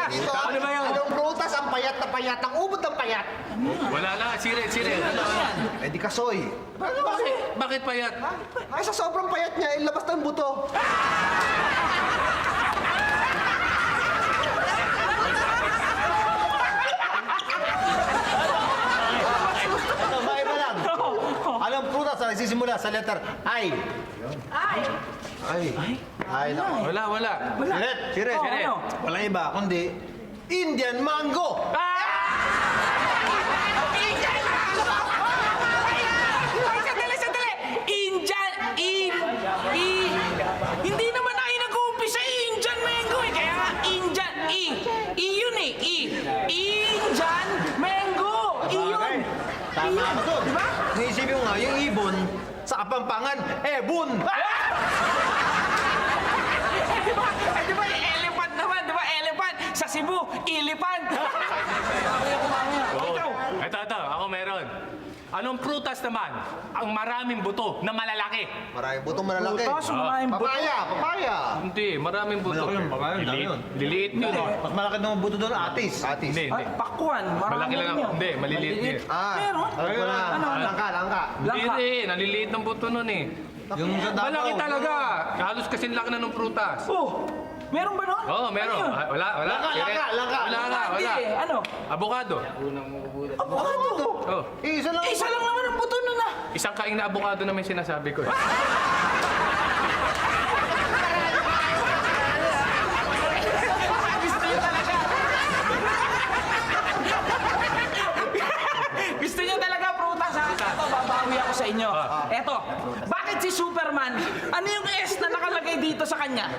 dito. Ano ba yun? Anong prutas ang payat na payat? Ang ubod ng payat. Wala na, sire. Ano? Eh di kasoy. Bakit payat? Ay, sa sobrang payat niya, ilabas ng buto. Ito, maiba lang. Anong prutas ang nagsisimula sa letter I? Ay, nako. Wala. Siret. Ano? Walang iba, kundi Indian mango. Sandali! Hindi naman tayo nag-uumpisa Indian mango eh. Kaya nga, Indian, yun eh. Indian mango. Okay. Tama ako doon. Diba? Naisipin mo nga, yung ibon sa Kapampangan, ebon. Diba, elephant naman, diba? Elephant. Sa Cebu, elephant. Ito, ako meron. Anong prutas naman ang maraming buto na malalaki? Maraming butong malalaki. Butas, maraming buto. Papaya. Hindi, maraming buto. Malaki yun, baka yun, dami yun. Liliit yun. Mas malaki naman buto doon, atis. Hindi. Ay, pakwan. Malaki lang. Hindi, maliliit yun. Meron? Ayun na. Langka. Hindi, naliliit ng buto nun eh. Yung sa Davao. Malaki talaga. Halos kasing laki na ng prutas. Oh, meron ba nun? Oo, meron. Ano yun? Wala. Langka. Hindi eh, ano? Abukado. Avocado. Oh. Isa lang. Isa lang naman ang buto nun ah. Isang kaing na abukado naman sinasabi ko. Gusto niyo talaga prutas ha? Ito, babawi ako sa inyo. Eto, bakit si Superman, ano yung S na nakalagay dito sa kanya?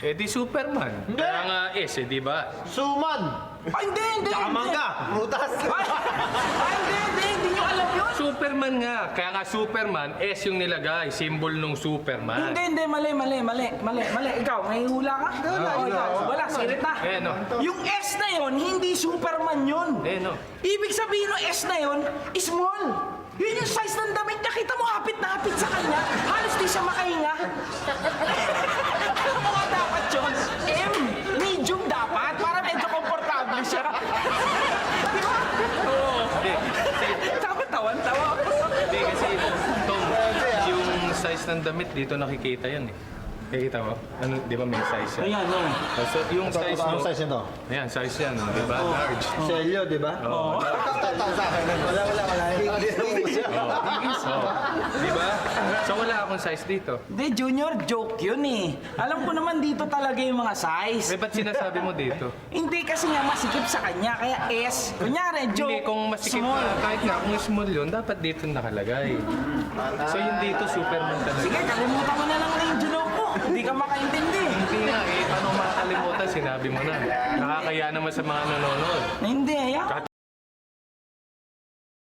Di Superman. Kaya nga di ba? Suman. Ay, hindi. Tsaka mangga. Prutas. Hindi nyo alam yun. Superman nga. Kaya nga Superman, S yung nilagay. Symbol nung Superman. Hindi, mali. Ikaw, may hula ka? Ikaw, wala, sirit na. Eh, no. Yung S na yun, hindi Superman yun. Eh, no. Ibig sabihin ng S na yun, small. Yun yung size ng damit niya. Kita mo, hapit na hapit sa kanya. Halos di siya makahinga. Ano mo nga dapat yun? Medium dapat. Para medyo komportable siya. Di ba? Hindi. Dapat tawan-tawa. Hindi kasi, Tom, yung size ng damit dito nakikita yan eh. Nakikita mo? Ano, di ba may size yan? Ayan, yan. So, yung size Anong mo, size nito? ayan, size yan, di ba? Large. Selyo, di ba? Oo. Tao sa akin. Wala. Di ba? So, wala akong size dito. Hindi, Junior, joke yun eh. Alam ko naman dito talaga yung mga size. Eh, ba't sinasabi mo dito? Hindi kasi nga masikip sa kanya, kaya S. Kunyari, joke, Hindi, kung masikip small. na, kahit nga kung small yun, dapat dito nakalagay. So, yung dito, Superman talaga. Sige, kalimutan mo na lang na yung joke ko. Hindi ka makaintindi. Hindi nga paano makakalimutan, sinabi mo na. Nakakaya naman sa mga nanonood. Hindi, ayan.